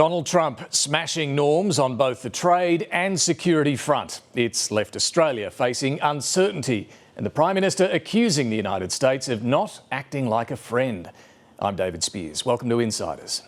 Donald Trump smashing norms on both the trade and security front. It's left Australia facing uncertainty and the Prime Minister accusing the United States of not acting like a friend. I'm David Spears. Welcome to Insiders.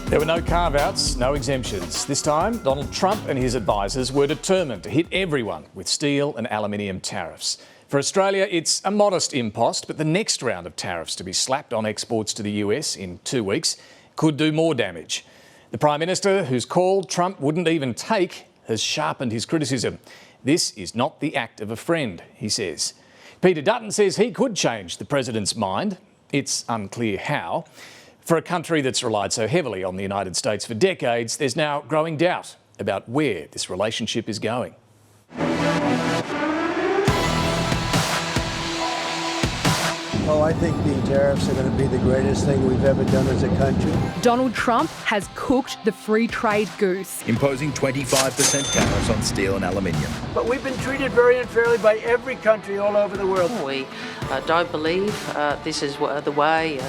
There were no carve-outs, no exemptions. This time, Donald Trump and his advisers were determined to hit everyone with steel and aluminium tariffs. For Australia, it's a modest impost, but the next round of tariffs to be slapped on exports to the US in 2 weeks could do more damage. The Prime Minister, whose call Trump wouldn't even take, has sharpened his criticism. This is not the act of a friend, he says. Peter Dutton says he could change the President's mind. It's unclear how. For a country that's relied so heavily on the United States for decades, there's now growing doubt about where this relationship is going. Oh, I think the tariffs are going to be the greatest thing we've ever done as a country. Donald Trump has cooked the free trade goose, imposing 25% tariffs on steel and aluminium. But we've been treated very unfairly by every country all over the world. We don't believe this is the way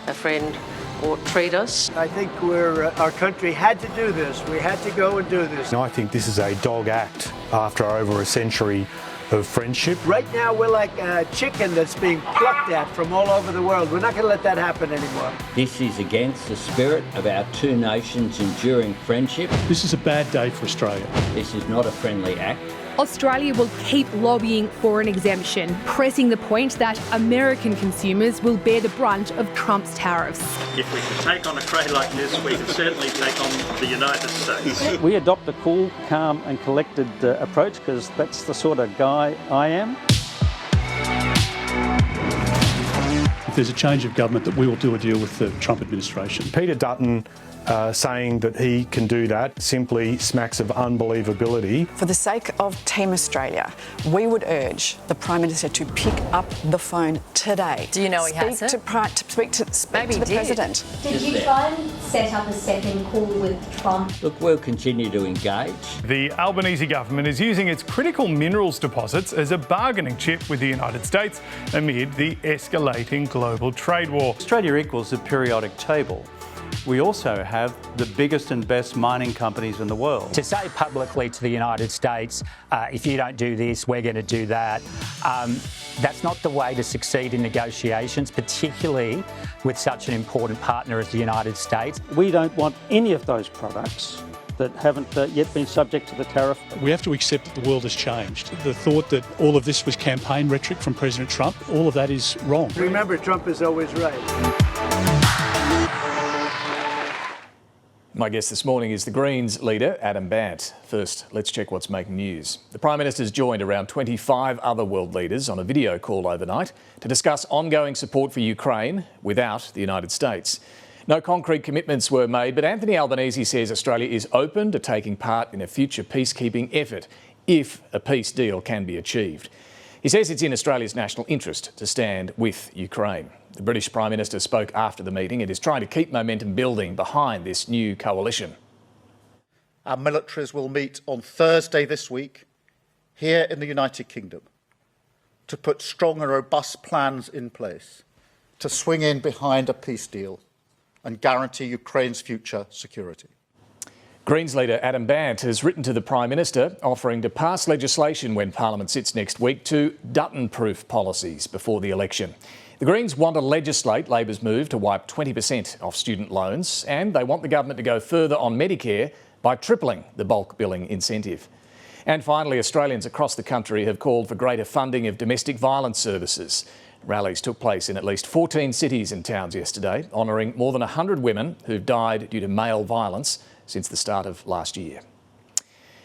a friend ought to treat us. I think our country had to do this. We had to go and do this. I think this is a dog act after over a century of friendship. Right now, we're like a chicken that's being plucked at from all over the world. We're not going to let that happen anymore. This is against the spirit of our two nations' enduring friendship. This is a bad day for Australia. This is not a friendly act. Australia will keep lobbying for an exemption, pressing the point that American consumers will bear the brunt of Trump's tariffs. If we could take on a trade like this, we could certainly take on the United States. We adopt a cool, calm and collected approach because that's the sort of guy I am. If there's a change of government, that we will do a deal with the Trump administration. Peter Dutton saying that he can do that simply smacks of unbelievability. For the sake of Team Australia, we would urge the Prime Minister to pick up the phone today. Do you know he hasn't? Speak to the President. Did you try and set up a second call with Trump? Look, we'll continue to engage. The Albanese government is using its critical minerals deposits as a bargaining chip with the United States amid the escalating global trade war. Australia equals the periodic table. We also have the biggest and best mining companies in the world. To say publicly to the United States, if you don't do this, we're going to do that, that's not the way to succeed in negotiations, particularly with such an important partner as the United States. We don't want any of those products that haven't yet been subject to the tariff. We have to accept that the world has changed. The thought that all of this was campaign rhetoric from President Trump, all of that is wrong. Remember, Trump is always right. My guest this morning is the Greens leader, Adam Bandt. First, let's check what's making news. The Prime Minister's joined around 25 other world leaders on a video call overnight to discuss ongoing support for Ukraine without the United States. No concrete commitments were made, but Anthony Albanese says Australia is open to taking part in a future peacekeeping effort if a peace deal can be achieved. He says it's in Australia's national interest to stand with Ukraine. The British Prime Minister spoke after the meeting and is trying to keep momentum building behind this new coalition. Our militaries will meet on Thursday this week here in the United Kingdom to put strong and robust plans in place to swing in behind a peace deal and guarantee Ukraine's future security. Greens leader Adam Bandt has written to the Prime Minister offering to pass legislation when Parliament sits next week to Dutton-proof policies before the election. The Greens want to legislate Labor's move to wipe 20% off student loans, and they want the government to go further on Medicare by tripling the bulk billing incentive. And finally, Australians across the country have called for greater funding of domestic violence services. Rallies took place in at least 14 cities and towns yesterday, honouring more than 100 women who've died due to male violence since the start of last year.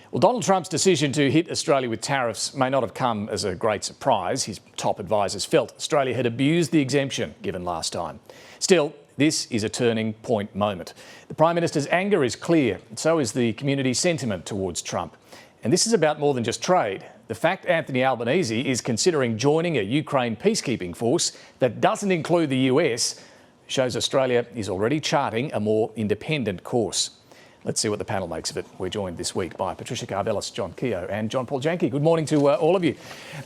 Well, Donald Trump's decision to hit Australia with tariffs may not have come as a great surprise. His top advisers felt Australia had abused the exemption given last time. Still, this is a turning point moment. The Prime Minister's anger is clear, and so is the community sentiment towards Trump. And this is about more than just trade. The fact Anthony Albanese is considering joining a Ukraine peacekeeping force that doesn't include the US shows Australia is already charting a more independent course. Let's see what the panel makes of it. We're joined this week by Patricia Karvelas, John Keogh and John Paul Janke. Good morning to all of you.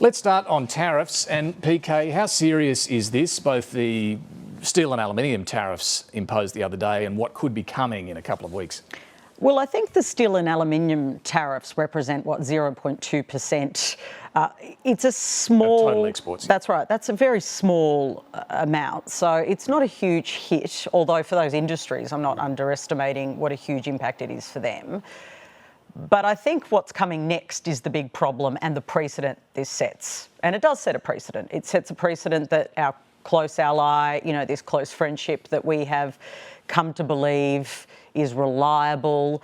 Let's start on tariffs. And PK, how serious is this, both the steel and aluminium tariffs imposed the other day and what could be coming in a couple of weeks? Well, I think the steel and aluminium tariffs represent, 0.2%. It's a small... Total exports. That's right. That's a very small amount. So it's not a huge hit, although for those industries, I'm not underestimating what a huge impact it is for them. But I think what's coming next is the big problem and the precedent this sets. And it does set a precedent. It sets a precedent that our close ally, this close friendship that we have come to believe is reliable,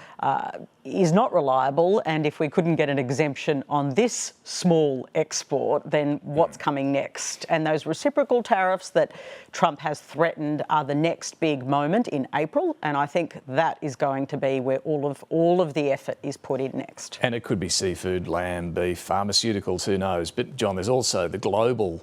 is not reliable, and if we couldn't get an exemption on this small export, then what's coming next? And those reciprocal tariffs that Trump has threatened are the next big moment in April, and I think that is going to be where all of the effort is put in next. And it could be seafood, lamb, beef, pharmaceuticals, who knows? But John, there's also the global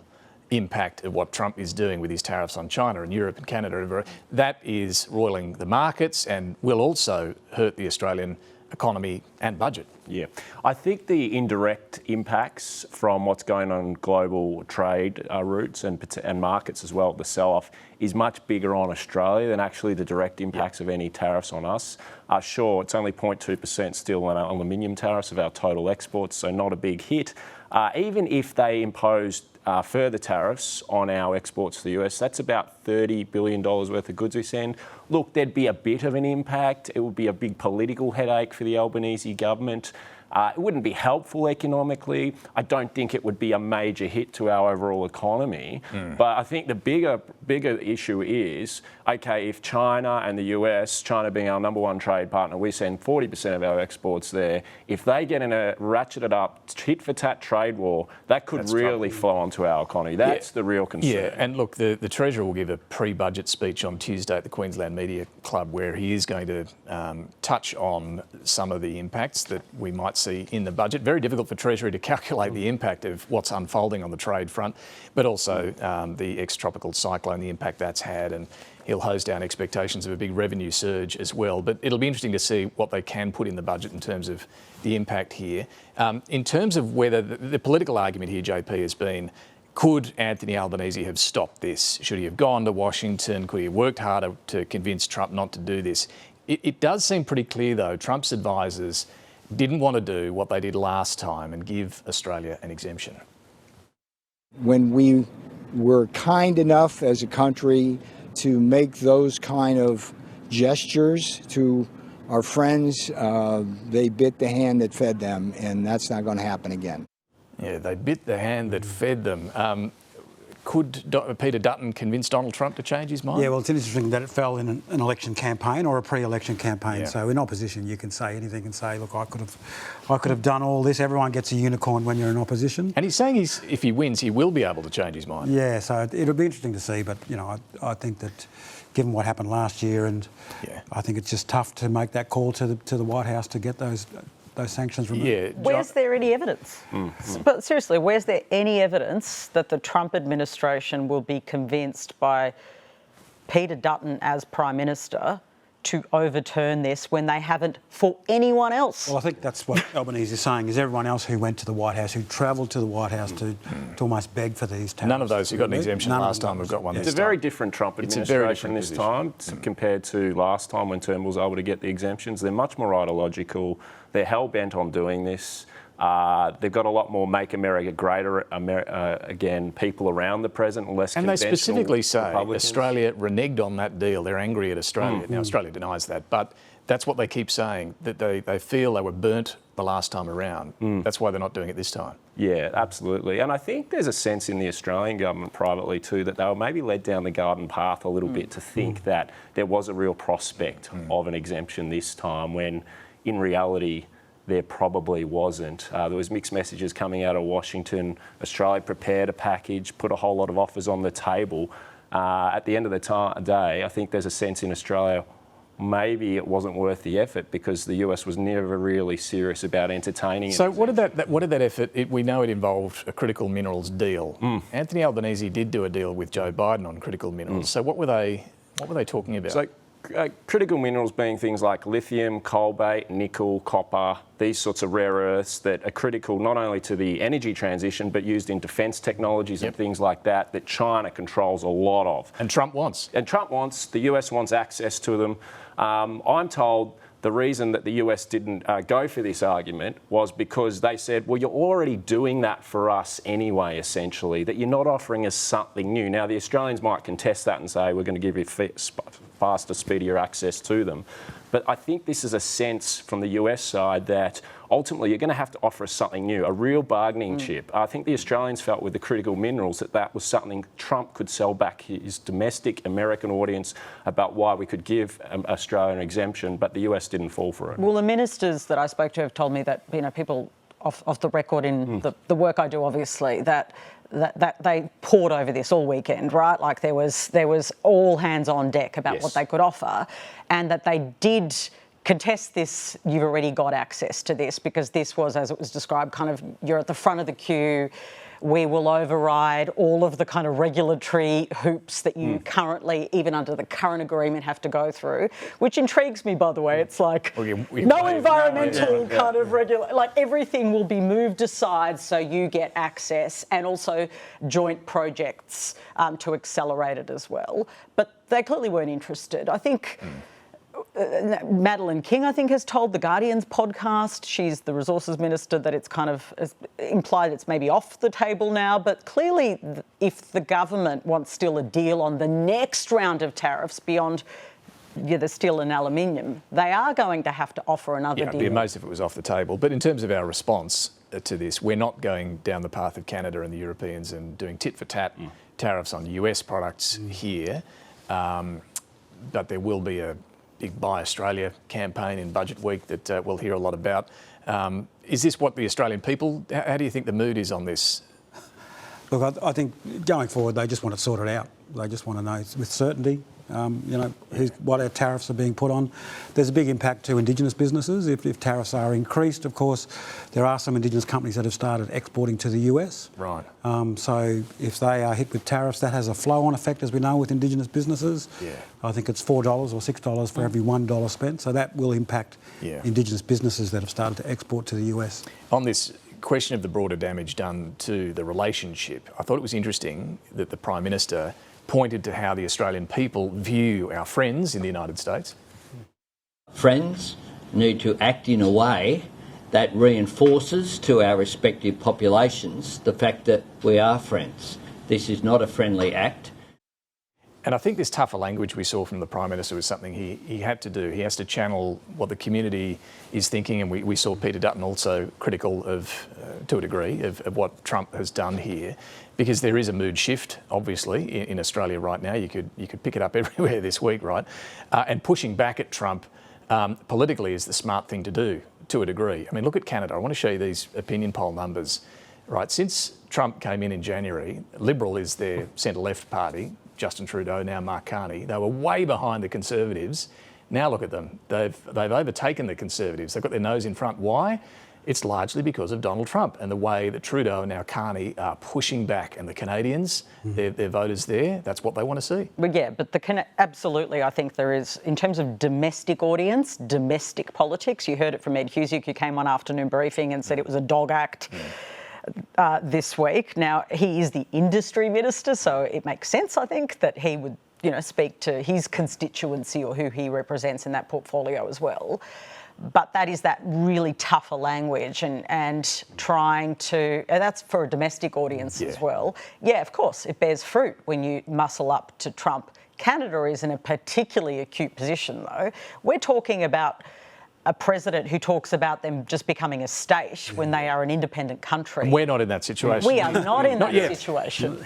impact of what Trump is doing with his tariffs on China and Europe and Canada. That is roiling the markets and will also hurt the Australian economy and budget. Yeah, I think the indirect impacts from what's going on global trade routes and markets as well, the sell-off, is much bigger on Australia than actually the direct impacts of any tariffs on us. Sure, it's only 0.2% steel and aluminium tariffs of our total exports, so not a big hit. Even if they imposed further tariffs on our exports to the US, that's about $30 billion worth of goods we send. Look, there'd be a bit of an impact. It would be a big political headache for the Albanese government. It wouldn't be helpful economically. I don't think it would be a major hit to our overall economy. But I think the bigger issue is, okay, if China and the US, China being our number one trade partner, we send 40% of our exports there. If they get in a ratcheted up tit-for-tat trade war, that could really flow onto our economy. That's the real concern. Yeah, and look, the Treasurer will give a pre-budget speech on Tuesday at the Queensland Media Club where he is going to touch on some of the impacts that we might see in the budget. Very difficult for Treasury to calculate the impact of what's unfolding on the trade front, but also the ex-tropical cyclone, the impact that's had, and he'll hose down expectations of a big revenue surge as well. But it'll be interesting to see what they can put in the budget in terms of the impact here. In terms of whether the political argument here, JP, has been, could Anthony Albanese have stopped this? Should he have gone to Washington? Could he have worked harder to convince Trump not to do this? It does seem pretty clear, though, Trump's advisors didn't want to do what they did last time and give Australia an exemption. When we were kind enough as a country to make those kind of gestures to our friends, they bit the hand that fed them, and that's not going to happen again. Yeah, they bit the hand that fed them. Could Peter Dutton convince Donald Trump to change his mind? Yeah, well, it's interesting that it fell in an election campaign or a pre-election campaign. Yeah. So in opposition, you can say anything and say, look, I could have done all this. Everyone gets a unicorn when you're in opposition. And he's saying if he wins, he will be able to change his mind. Yeah, so it'll be interesting to see. But, I think that given what happened last year, and I think it's just tough to make that call to the White House to get those sanctions removed. Yeah, where's there any evidence? But seriously, where's there any evidence that the Trump administration will be convinced by Peter Dutton as Prime Minister to overturn this when they haven't for anyone else? Well, I think that's what Albanese is saying, is everyone else who went to the White House, who travelled to the White House to almost beg for these tariffs. None of those who got an exemption last time have got one this time. It's a very different Trump administration this time compared to last time when Turnbull was able to get the exemptions. They're much more ideological. They're hell-bent on doing this. They've got a lot more Make America Greater again people around the president, less and conventional. And they specifically say Republicans. Australia reneged on that deal. They're angry at Australia. Now, Australia denies that, but that's what they keep saying, that they feel they were burnt the last time around. That's why they're not doing it this time. Yeah, absolutely. And I think there's a sense in the Australian government privately too that they were maybe led down the garden path a little bit to think that there was a real prospect of an exemption this time when in reality there probably wasn't. There was mixed messages coming out of Washington. Australia prepared a package, put a whole lot of offers on the table. At the end of the day, I think there's a sense in Australia maybe it wasn't worth the effort because the US was never really serious about entertaining it. So what did that effort, we know it involved a critical minerals deal. Anthony Albanese did do a deal with Joe Biden on critical minerals. So what were they talking about? So, critical minerals being things like lithium, cobalt, nickel, copper, these sorts of rare earths that are critical not only to the energy transition but used in defence technologies and things like that China controls a lot of. And Trump wants. The US wants access to them. I'm told the reason that the US didn't go for this argument was because they said, well, you're already doing that for us anyway, essentially, that you're not offering us something new. Now, the Australians might contest that and say, we're going to give you faster, speedier access to them. But I think this is a sense from the US side that ultimately you're going to have to offer us something new, a real bargaining chip. I think the Australians felt with the critical minerals that was something Trump could sell back his domestic American audience about why we could give Australia an exemption, but the US didn't fall for it. Well, the ministers that I spoke to have told me that, people off the record in the work I do, obviously, that they poured over this all weekend, right? Like there was all hands on deck about what they could offer, and that they did contest this. You've already got access to this because this was, as it was described, kind of you're at the front of the queue. We will override all of the kind of regulatory hoops that you currently, even under the current agreement, have to go through, which intrigues me, by the way. It's like no environmental kind of like everything will be moved aside so you get access, and also joint projects to accelerate it as well. But they clearly weren't interested. I think Madeleine King, I think, has told the Guardian's podcast, she's the resources minister, that it's kind of implied it's maybe off the table now. But clearly, if the government wants still a deal on the next round of tariffs beyond the steel and aluminium, they are going to have to offer another deal. It'd be amazed if it was off the table. But in terms of our response to this, we're not going down the path of Canada and the Europeans and doing tit-for-tat tariffs on US products here. But there will be a big Buy Australia campaign in Budget Week that we'll hear a lot about. Is this what the Australian people, how do you think the mood is on this? Look, I think going forward, they just want it sorted out. They just want to know with certainty, what our tariffs are being put on. There's a big impact to Indigenous businesses. If tariffs are increased, of course, there are some Indigenous companies that have started exporting to the US. Right. So if they are hit with tariffs, that has a flow-on effect, as we know, with Indigenous businesses. Yeah. I think it's $4 or $6 for every $1 spent. So that will impact Indigenous businesses that have started to export to the US. On this question of the broader damage done to the relationship, I thought it was interesting that the Prime Minister pointed to how the Australian people view our friends in the United States. Friends need to act in a way that reinforces to our respective populations the fact that we are friends. This is not a friendly act. And I think this tougher language we saw from the Prime Minister was something he had to do. He has to channel what the community is thinking, and we saw Peter Dutton also critical of, to a degree, of what Trump has done here, because there is a mood shift, obviously, in Australia right now. You could pick it up everywhere this week, right? And pushing back at Trump politically is the smart thing to do, to a degree. I mean, look at Canada. I want to show you these opinion poll numbers, right? Since Trump came in January, Liberal is their centre-left party. Justin Trudeau, now Mark Carney. They were way behind the Conservatives. Now look at them. They've overtaken the Conservatives. They've got their nose in front. Why? It's largely because of Donald Trump and the way that Trudeau and now Carney are pushing back. And the Canadians, their voters there, that's what they want to see. But absolutely, I think there is, in terms of domestic audience, domestic politics, you heard it from Ed Husick, who came on afternoon briefing and said it was a dog act. This week. Now, he is the industry minister, so it makes sense, I think, that he would, speak to his constituency or who he represents in that portfolio as well. But that is that really tougher language and trying to, and that's for a domestic audience as well. Yeah, of course, it bears fruit when you muscle up to Trump. Canada is in a particularly acute position, though. We're talking about a president who talks about them just becoming a state when they are an independent country. And we're not in that situation. We are not in that situation.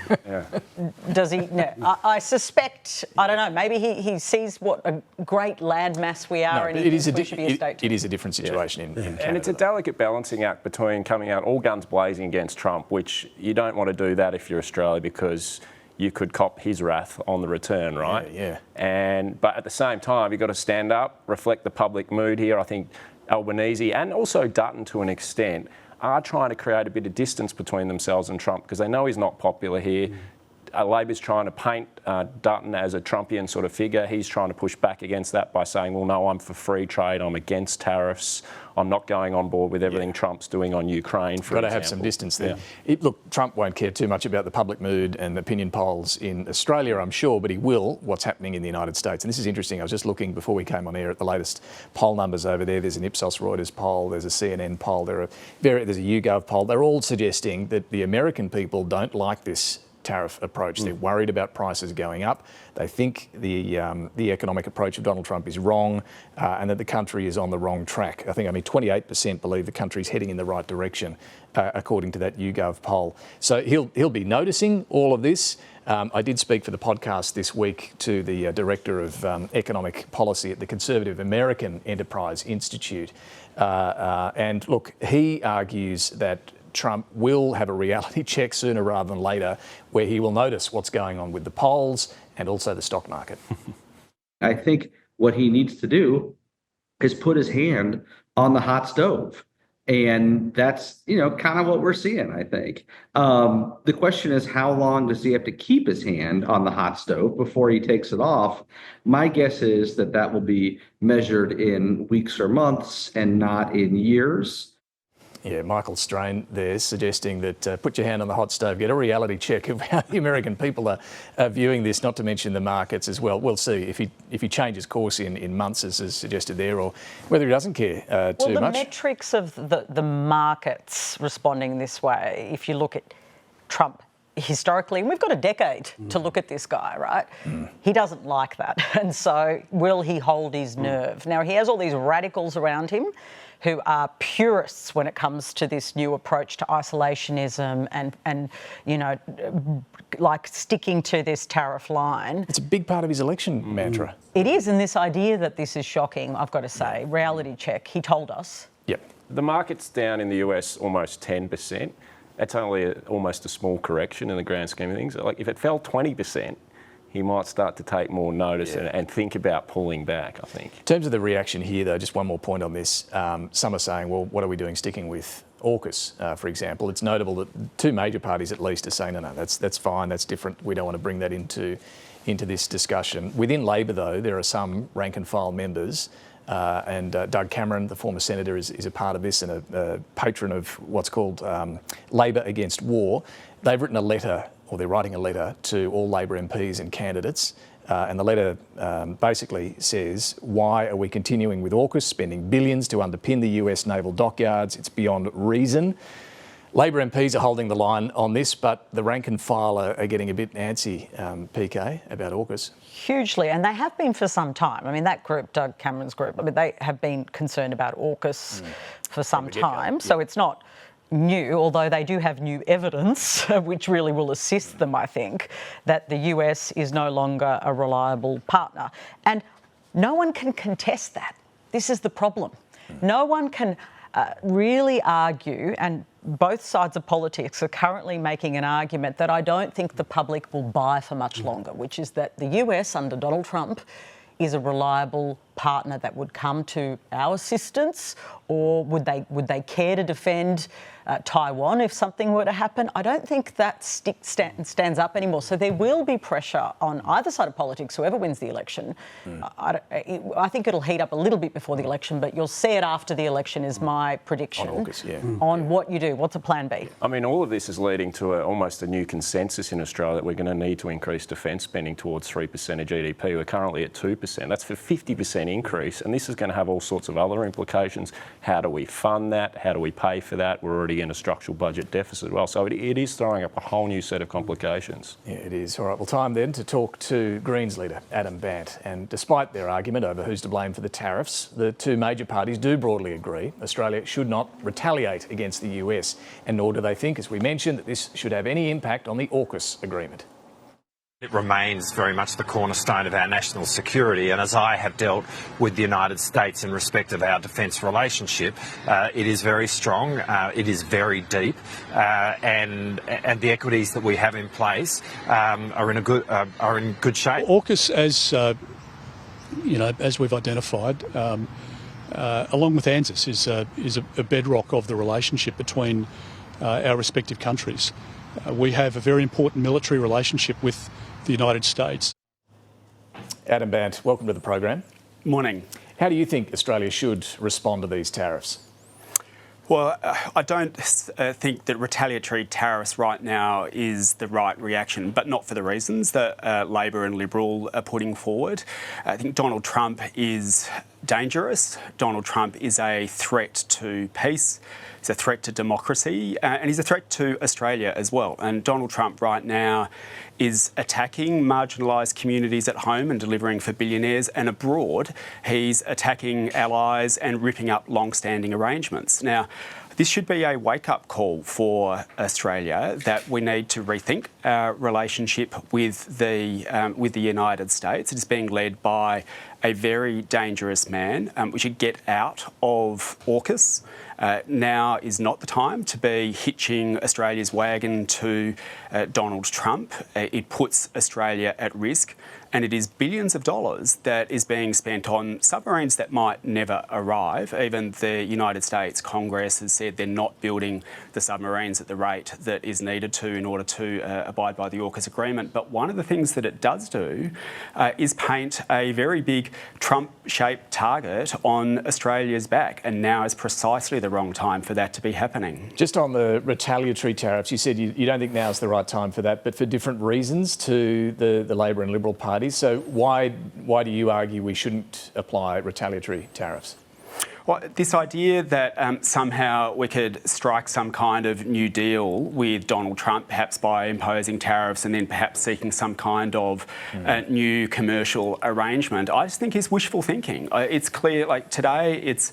Does he? No. I suspect, I don't know, maybe he sees what a great landmass we are and he should be a state. It is a different situation in Canada. And it's a delicate balancing act between coming out all guns blazing against Trump, which you don't want to do that if you're Australia because you could cop his wrath on the return, right? Yeah. But at the same time, you've got to stand up, reflect the public mood here. I think Albanese and also Dutton to an extent are trying to create a bit of distance between themselves and Trump because they know he's not popular here. Labor's trying to paint Dutton as a Trumpian sort of figure. He's trying to push back against that by saying, well, no, I'm for free trade, I'm against tariffs, I'm not going on board with everything Trump's doing on Ukraine, for example. Got to have some distance there. Look, Trump won't care too much about the public mood and opinion polls in Australia, I'm sure, but he will what's happening in the United States. And this is interesting. I was just looking before we came on air at the latest poll numbers over there. There's an Ipsos Reuters poll, there's a CNN poll, there's a YouGov poll. They're all suggesting that the American people don't like this tariff approach. They're worried about prices going up. They think the economic approach of Donald Trump is wrong and that the country is on the wrong track. I think only 28% believe the country's heading in the right direction, according to that YouGov poll. So he'll be noticing all of this. I did speak for the podcast this week to the Director of Economic Policy at the Conservative American Enterprise Institute. And look, he argues that Trump will have a reality check sooner rather than later where he will notice what's going on with the polls and also the stock market. I think what he needs to do is put his hand on the hot stove. And that's, kind of what we're seeing, I think. The question is, how long does he have to keep his hand on the hot stove before he takes it off? My guess is that will be measured in weeks or months and not in years. Yeah, Michael Strain there suggesting that put your hand on the hot stove, get a reality check of how the American people are viewing this, not to mention the markets as well. We'll see if he changes course in months, as is suggested there, or whether he doesn't care too much. Well, the metrics of the markets responding this way, if you look at Trump historically, and we've got a decade to look at this guy, right? He doesn't like that. And so will he hold his nerve? Now, he has all these radicals around him who are purists when it comes to this new approach to isolationism and like sticking to this tariff line. It's a big part of his election mantra. It is, and this idea that this is shocking, I've got to say, reality check, he told us. Yep. The market's down in the US almost 10%. That's only almost a small correction in the grand scheme of things. Like if it fell 20%, he might start to take more notice and think about pulling back, I think. In terms of the reaction here, though, just one more point on this. Some are saying, well, what are we doing sticking with AUKUS, for example? It's notable that two major parties at least are saying, no, that's fine, that's different. We don't want to bring that into this discussion. Within Labor, though, there are some rank and file members and Doug Cameron, the former senator, is a part of this and a patron of what's called Labor Against War. They've written a letter, or they're writing a letter to all Labor MPs and candidates, and the letter basically says, why are we continuing with AUKUS, spending billions to underpin the US naval dockyards? It's beyond reason. Labor MPs are holding the line on this, but the rank and file are getting a bit antsy, PK, about AUKUS. Hugely, and they have been for some time. I mean, that group, Doug Cameron's group, they have been concerned about AUKUS for some time, so it's not new, although they do have new evidence, which really will assist them, I think, that the US is no longer a reliable partner. And no one can contest that. This is the problem. No one can really argue, and both sides of politics are currently making an argument that I don't think the public will buy for much longer, which is that the US under Donald Trump is a reliable partner that would come to our assistance, or would they care to defend Taiwan if something were to happen? I don't think that stands up anymore. So there will be pressure on either side of politics, whoever wins the election. I think it'll heat up a little bit before the election, but you'll see it after the election is my prediction on AUKUS, on what you do. What's a plan B? I mean, all of this is leading to almost a new consensus in Australia that we're going to need to increase defence spending towards 3% of GDP. We're currently at 2%. That's for 50% increase, and this is going to have all sorts of other implications. How do we fund that? How do we pay for that? We're already in a structural budget deficit as well. So it is throwing up a whole new set of complications. Yeah, it is. All right, well, time then to talk to Greens leader Adam Bandt. And despite their argument over who's to blame for the tariffs, the two major parties do broadly agree Australia should not retaliate against the US, and nor do they think, as we mentioned, that this should have any impact on the AUKUS agreement. It remains very much the cornerstone of our national security, and as I have dealt with the United States in respect of our defence relationship, it is very strong, it is very deep, and the equities that we have in place are in good shape. AUKUS, as we've identified, along with ANZUS, is a bedrock of the relationship between our respective countries. We have a very important military relationship with the United States. Adam Bandt, welcome to the program. Morning. How do you think Australia should respond to these tariffs? Well, I don't think that retaliatory tariffs right now is the right reaction, but not for the reasons that Labor and Liberal are putting forward. I think Donald Trump is dangerous. Donald Trump is a threat to peace. He's a threat to democracy, and he's a threat to Australia as well. And Donald Trump right now is attacking marginalised communities at home and delivering for billionaires, and abroad he's attacking allies and ripping up long-standing arrangements. Now, this should be a wake-up call for Australia that we need to rethink our relationship with the United States. It is being led by a very dangerous man. We should get out of AUKUS. Now is not the time to be hitching Australia's wagon to Donald Trump. It puts Australia at risk, and it is billions of dollars that is being spent on submarines that might never arrive. Even the United States Congress has said they're not building the submarines at the rate that is needed to in order to abide by the AUKUS agreement. But one of the things that it does do is paint a very big Trump-shaped target on Australia's back, and now is precisely the wrong time for that to be happening. Just on the retaliatory tariffs, you said you don't think now's the right time for that, but for different reasons to the Labor and Liberal parties. So why do you argue we shouldn't apply retaliatory tariffs? Well, this idea that somehow we could strike some kind of new deal with Donald Trump, perhaps by imposing tariffs and then perhaps seeking some kind of new commercial arrangement, I just think is wishful thinking. It's clear, like today it's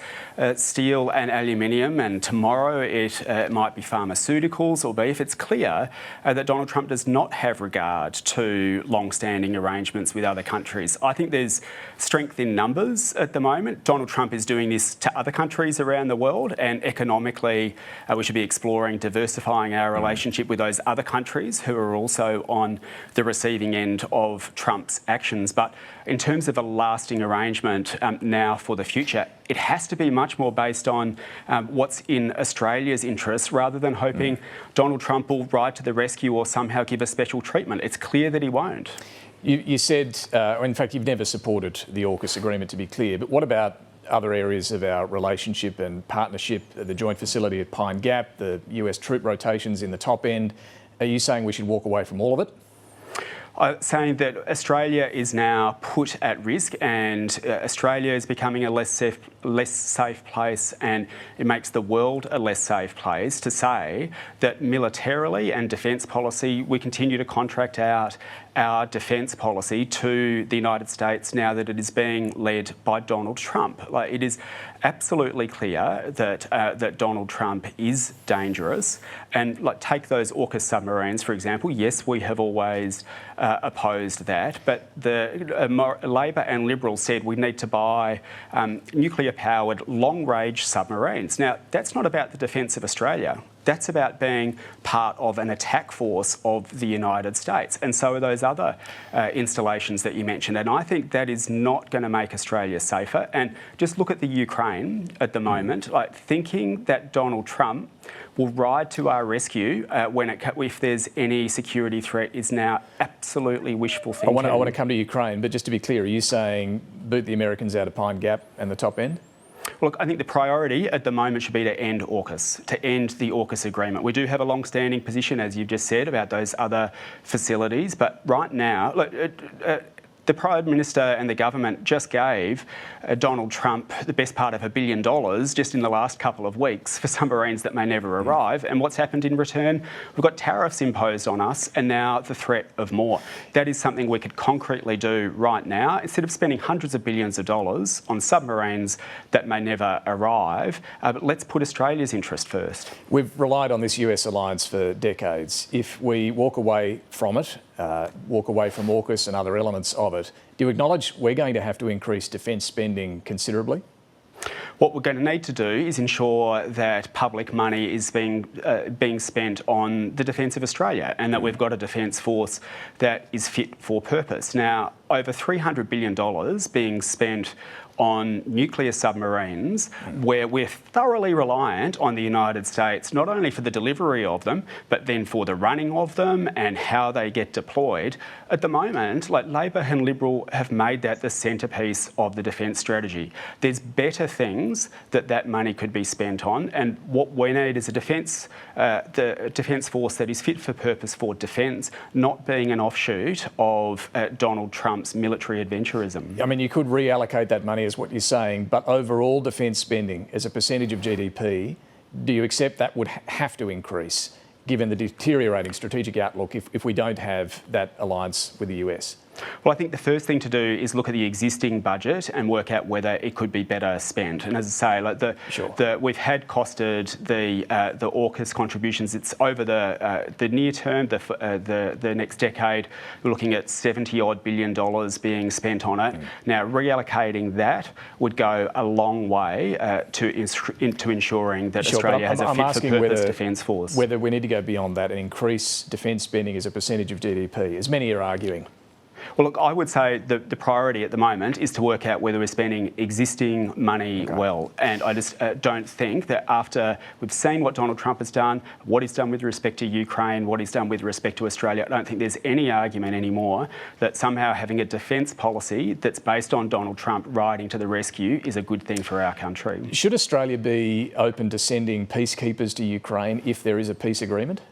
steel and aluminium, and tomorrow it might be pharmaceuticals or beef. It's clear that Donald Trump does not have regard to long-standing arrangements with other countries. I think there's strength in numbers at the moment. Donald Trump is doing this to other countries around the world, and economically we should be exploring diversifying our relationship with those other countries who are also on the receiving end of Trump's actions. But in terms of a lasting arrangement now for the future, it has to be much more based on what's in Australia's interests rather than hoping Donald Trump will ride to the rescue or somehow give us special treatment. It's clear that he won't. You said, in fact, you've never supported the AUKUS agreement, to be clear, but what about other areas of our relationship and partnership, the joint facility at Pine Gap, the US troop rotations in the top end? Are you saying we should walk away from all of it? Saying that Australia is now put at risk, and Australia is becoming a less safe place, and it makes the world a less safe place to say that militarily and defence policy we continue to contract out our defence policy to the United States now that it is being led by Donald Trump. Like, it is absolutely clear that that Donald Trump is dangerous. And like, take those AUKUS submarines, for example. Yes, we have always opposed that, but the Labor and Liberals said we need to buy nuclear-powered long-range submarines. Now, that's not about the defence of Australia. That's about being part of an attack force of the United States. And so are those other installations that you mentioned. And I think that is not going to make Australia safer. And just look at the Ukraine at the moment, like thinking that Donald Trump will ride to our rescue if there's any security threat is now absolutely wishful thinking. I want to come to Ukraine, but just to be clear, are you saying boot the Americans out of Pine Gap and the top end? Look, I think the priority at the moment should be to end AUKUS, to end the AUKUS agreement. We do have a long-standing position, as you've just said, about those other facilities, but right now, look, the Prime Minister and the government just gave Donald Trump the best part of $1 billion just in the last couple of weeks for submarines that may never arrive. And what's happened in return? We've got tariffs imposed on us and now the threat of more. That is something we could concretely do right now. Instead of spending hundreds of billions of dollars on submarines that may never arrive, but let's put Australia's interest first. We've relied on this US alliance for decades. If we walk away from it, walk away from AUKUS and other elements of it. Do you acknowledge we're going to have to increase defence spending considerably? What we're going to need to do is ensure that public money is being spent on the defence of Australia and that we've got a defence force that is fit for purpose. Now, over $300 billion being spent on nuclear submarines, where we're thoroughly reliant on the United States, not only for the delivery of them, but then for the running of them and how they get deployed. At the moment, like Labor and Liberal have made that the centrepiece of the defence strategy. There's better things that money could be spent on, and what we need is a defence force that is fit for purpose for defence, not being an offshoot of Donald Trump's military adventurism. I mean, you could reallocate that money, is what you're saying, but overall defence spending as a percentage of GDP, do you accept that would have to increase given the deteriorating strategic outlook if we don't have that alliance with the US? Well, I think the first thing to do is look at the existing budget and work out whether it could be better spent. And as I say, like we've had costed the AUKUS contributions. It's over the near term, the next decade. We're looking at $70-odd billion being spent on it. Now, reallocating that would go a long way to ensuring that Australia has a fit-for-purpose defence force. Whether we need to go beyond that and increase defence spending as a percentage of GDP, as many are arguing. Well, look, I would say the priority at the moment is to work out whether we're spending existing money well. And I just don't think that after we've seen what Donald Trump has done, what he's done with respect to Ukraine, what he's done with respect to Australia, I don't think there's any argument anymore that somehow having a defence policy that's based on Donald Trump riding to the rescue is a good thing for our country. Should Australia be open to sending peacekeepers to Ukraine if there is a peace agreement?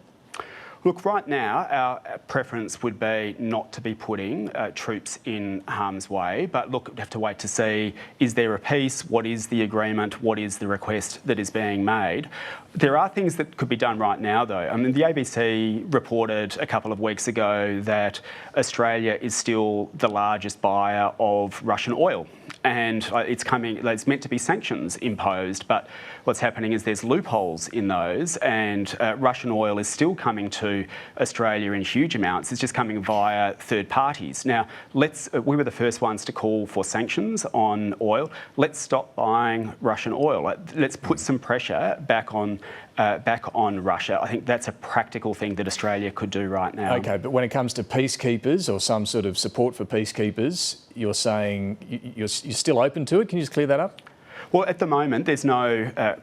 Look, right now, our preference would be not to be putting troops in harm's way. But look, we have to wait to see, is there a peace? What is the agreement? What is the request that is being made? There are things that could be done right now, though. I mean, the ABC reported a couple of weeks ago that Australia is still the largest buyer of Russian oil. And it's meant to be sanctions imposed, but what's happening is there's loopholes in those, and Russian oil is still coming to Australia in huge amounts. It's just coming via third parties. Now, we were the first ones to call for sanctions on oil. Let's stop buying Russian oil. Let's put some pressure back on Russia. I think that's a practical thing that Australia could do right now. Okay, but when it comes to peacekeepers or some sort of support for peacekeepers, you're saying you're still open to it? Can you just clear that up? Well, at the moment, there's no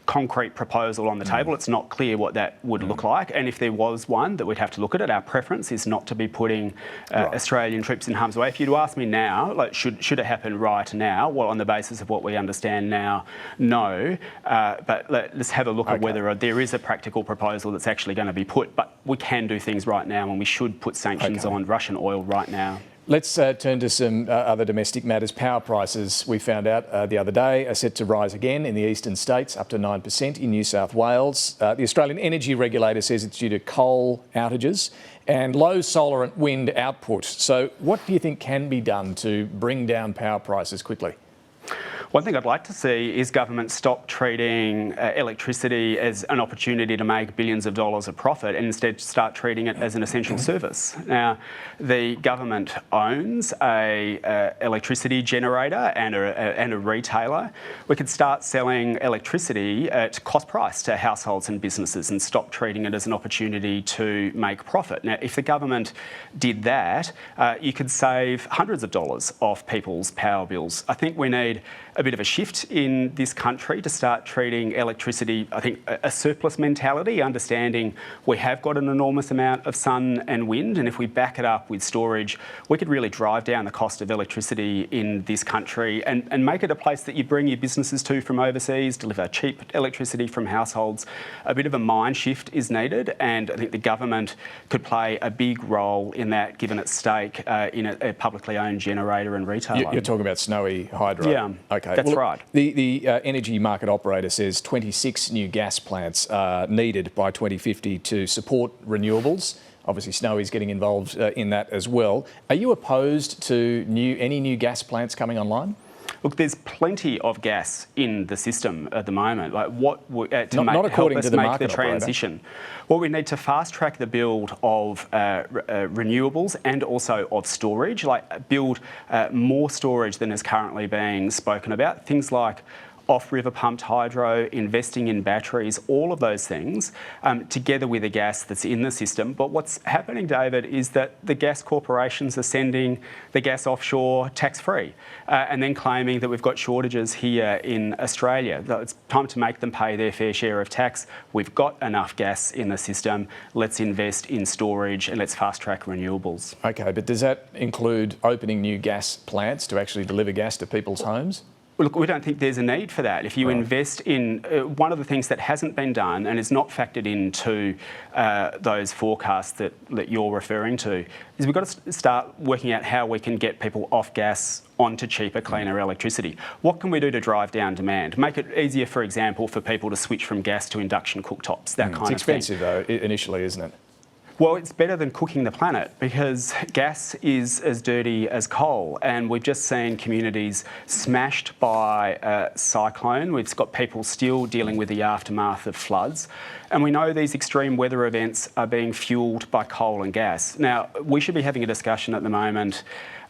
concrete proposal on the table. It's not clear what that would look like. And if there was one, that we'd have to look at it. Our preference is not to be putting Australian troops in harm's way. If you'd ask me now, like, should it happen right now? Well, on the basis of what we understand now, no. But let's have a look at whether there is a practical proposal that's actually going to be put. But we can do things right now, and we should put sanctions on Russian oil right now. Let's turn to some other domestic matters. Power prices, we found out the other day, are set to rise again in the eastern states, up to 9% in New South Wales. The Australian Energy Regulator says it's due to coal outages and low solar and wind output. So what do you think can be done to bring down power prices quickly? One thing I'd like to see is government stop treating electricity as an opportunity to make billions of dollars of profit and instead start treating it as an essential service. Now, the government owns a electricity generator and a retailer. We could start selling electricity at cost price to households and businesses and stop treating it as an opportunity to make profit. Now, if the government did that, you could save hundreds of dollars off people's power bills. I think we need a bit of a shift in this country to start treating electricity, I think, a surplus mentality, understanding we have got an enormous amount of sun and wind, and if we back it up with storage, we could really drive down the cost of electricity in this country and make it a place that you bring your businesses to from overseas, deliver cheap electricity from households. A bit of a mind shift is needed, and I think the government could play a big role in that, given its stake in a publicly owned generator and retailer. You're talking about Snowy Hydro? Yeah. Okay. That's right. The energy market operator says 26 new gas plants are needed by 2050 to support renewables. Obviously, Snowy's getting involved in that as well. Are you opposed to any new gas plants coming online? Look, there's plenty of gas in the system at the moment. Like not according to the make market the transition. Well, we need to fast track the build of renewables and also of storage. Like build more storage than is currently being spoken about. Things like off-river pumped hydro, investing in batteries, all of those things, together with the gas that's in the system. But what's happening, David, is that the gas corporations are sending the gas offshore tax-free and then claiming that we've got shortages here in Australia. It's time to make them pay their fair share of tax. We've got enough gas in the system. Let's invest in storage and let's fast-track renewables. OK, but does that include opening new gas plants to actually deliver gas to people's homes? Look, we don't think there's a need for that. If you invest in one of the things that hasn't been done and is not factored into those forecasts that you're referring to, is we've got to start working out how we can get people off gas onto cheaper, cleaner electricity. What can we do to drive down demand? Make it easier, for example, for people to switch from gas to induction cooktops, that kind of thing. It's expensive, though, initially, isn't it? Well, it's better than cooking the planet because gas is as dirty as coal, and we've just seen communities smashed by a cyclone. We've got people still dealing with the aftermath of floods, and we know these extreme weather events are being fuelled by coal and gas. Now, we should be having a discussion at the moment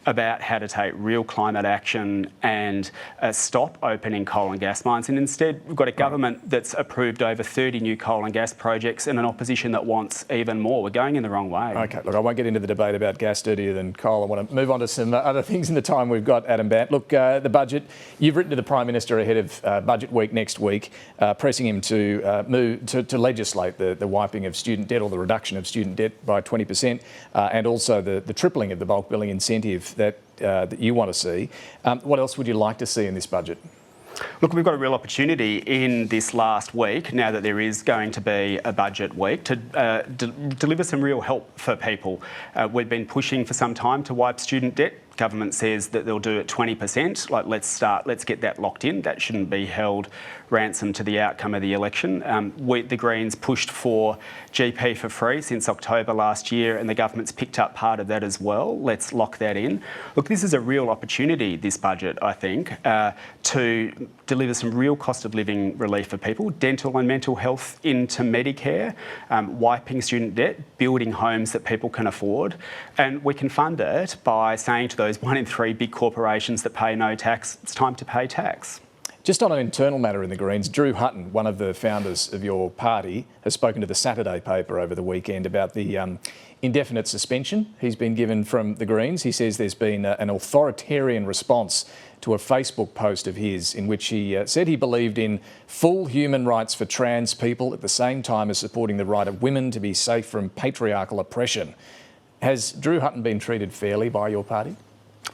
about how to take real climate action and stop opening coal and gas mines. And instead, we've got a government that's approved over 30 new coal and gas projects and an opposition that wants even more. We're going in the wrong way. OK, look, I won't get into the debate about gas dirtier than coal. I want to move on to some other things in the time we've got, Adam Bandt. Look, the budget, you've written to the Prime Minister ahead of Budget Week next week, pressing him to move to legislate the wiping of student debt or the reduction of student debt by 20% and also the tripling of the bulk billing incentive that you want to see. What else would you like to see in this budget? Look, we've got a real opportunity in this last week, now that there is going to be a budget week, to deliver some real help for people. We've been pushing for some time to wipe student debt. Government says that they'll do it 20%. Like, let's get that locked in. That shouldn't be held ransom to the outcome of the election. The Greens pushed for GP for free since October last year, and the government's picked up part of that as well. Let's lock that in. Look, this is a real opportunity, this budget, I think, to deliver some real cost of living relief for people, dental and mental health into Medicare, wiping student debt, building homes that people can afford. And we can fund it by saying to those 1 in 3 big corporations that pay no tax, it's time to pay tax. Just on an internal matter in the Greens, Drew Hutton, one of the founders of your party, has spoken to the Saturday paper over the weekend about the indefinite suspension he's been given from the Greens. He says there's been an authoritarian response to a Facebook post of his in which he said he believed in full human rights for trans people at the same time as supporting the right of women to be safe from patriarchal oppression. Has Drew Hutton been treated fairly by your party?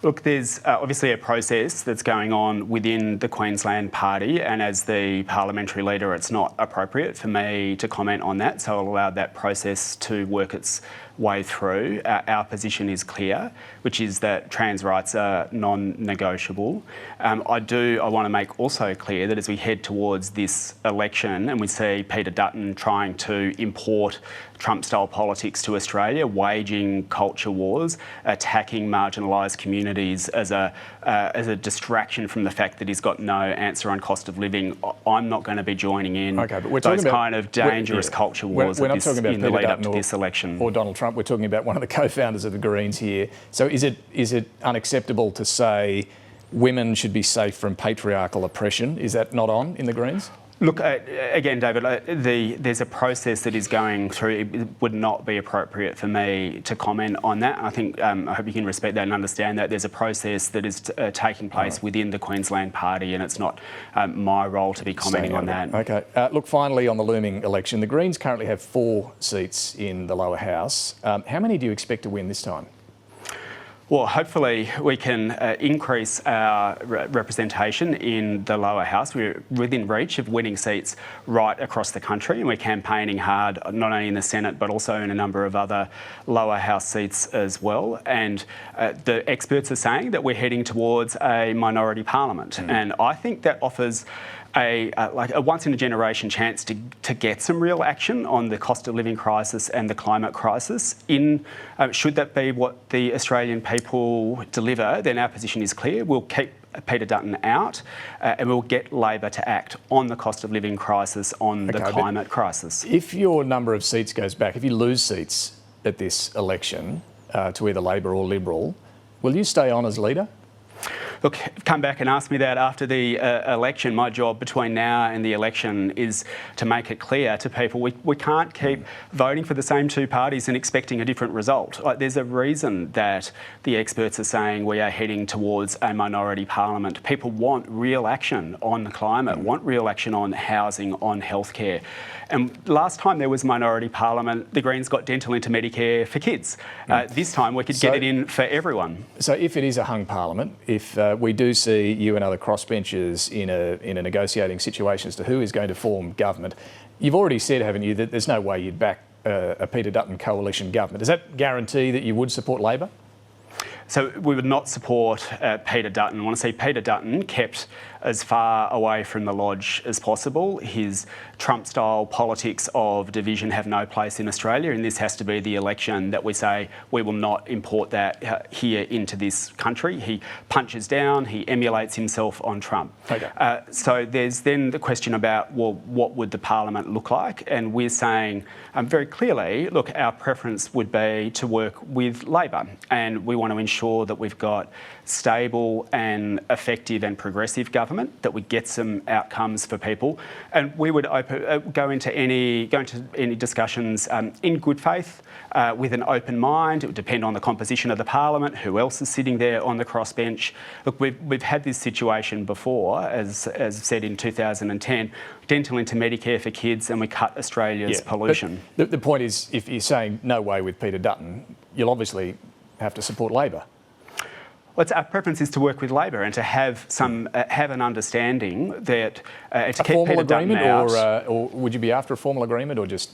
Look, there's obviously a process that's going on within the Queensland Party, and as the parliamentary leader, it's not appropriate for me to comment on that, so I'll allow that process to work its way through. Our position is clear, which is that trans rights are non-negotiable. I want to make also clear that as we head towards this election and we see Peter Dutton trying to import Trump-style politics to Australia, waging culture wars, attacking marginalised communities as a distraction from the fact that he's got no answer on cost of living, I'm not going to be joining in those kind of dangerous culture wars we're not talking about in the lead up to this election. Or Donald Trump. We're talking about one of the co-founders of the Greens here. So is it unacceptable to say women should be safe from patriarchal oppression? Is that not on in the Greens? Look, again, David, there's a process that is going through. It would not be appropriate for me to comment on that. I think I hope you can respect that and understand that there's a process that is taking place within the Queensland Party, and it's not my role to be commenting on that. OK. Look, finally, on the looming election, the Greens currently have 4 seats in the lower house. How many do you expect to win this time? Well, hopefully we can increase our representation in the lower house. We're within reach of winning seats right across the country, and we're campaigning hard, not only in the Senate, but also in a number of other lower house seats as well. And the experts are saying that we're heading towards a minority parliament. And I think that offers a once-in-a-generation chance to get some real action on the cost of living crisis and the climate crisis. Should that be what the Australian people people deliver, then our position is clear. We'll keep Peter Dutton out and we'll get Labor to act on the cost of living crisis, on the climate crisis. If your number of seats goes back, if you lose seats at this election to either Labor or Liberal, will you stay on as leader? Look, come back and ask me that after the election. My job between now and the election is to make it clear to people we can't keep voting for the same two parties and expecting a different result. Like, there's a reason that the experts are saying we are heading towards a minority parliament. People want real action on the climate, want real action on housing, on healthcare. And last time there was a minority parliament, the Greens got dental into Medicare for kids. This time we could get it in for everyone. So if it is a hung parliament, if we do see you and other crossbenchers in a negotiating situation as to who is going to form government, you've already said, haven't you, that there's no way you'd back a Peter Dutton coalition government. Does that guarantee that you would support Labor? So we would not support Peter Dutton. We want to see Peter Dutton kept as far away from the lodge as possible. His Trump-style politics of division have no place in Australia, and this has to be the election that we say we will not import that here into this country. He punches down, he emulates himself on Trump. Okay. So there's then the question about, well, what would the parliament look like? And we're saying very clearly, look, our preference would be to work with Labor, and we want to ensure that we've got stable and effective and progressive government, that we get some outcomes for people, and we would go into any discussions in good faith, with an open mind. It would depend on the composition of the parliament, who else is sitting there on the crossbench. Look, we've had this situation before, as said in 2010, dental into Medicare for kids, and we cut Australia's pollution. The point is, if you're saying no way with Peter Dutton, you'll obviously have to support Labor. Well, our preference is to work with Labor and to have an understanding that to keep Peter Dutton out. Or would you be after a formal agreement, or just?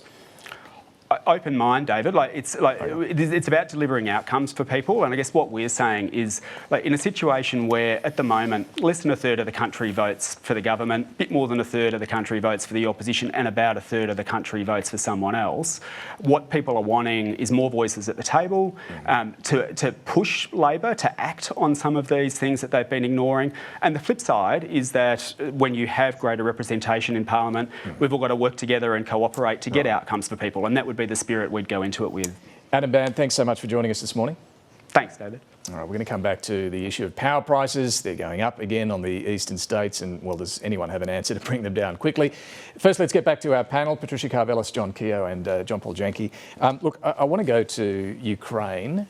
Open mind, David. It's about delivering outcomes for people, and I guess what we're saying is, like, in a situation where at the moment less than a third of the country votes for the government, a bit more than a third of the country votes for the opposition, and about a third of the country votes for someone else, what people are wanting is more voices at the table, to push Labor to act on some of these things that they've been ignoring. And the flip side is that when you have greater representation in Parliament, we've all got to work together and cooperate to get outcomes for people, and that would be the spirit we'd go into it with. Adam Bandt, thanks so much for joining us this morning. Thanks, David. All right, we're going to come back to the issue of power prices. They're going up again on the eastern states, and, well, does anyone have an answer to bring them down quickly? First, let's get back to our panel, Patricia Karvelis, John Keogh and John Paul Janke. Look, I want to go to Ukraine.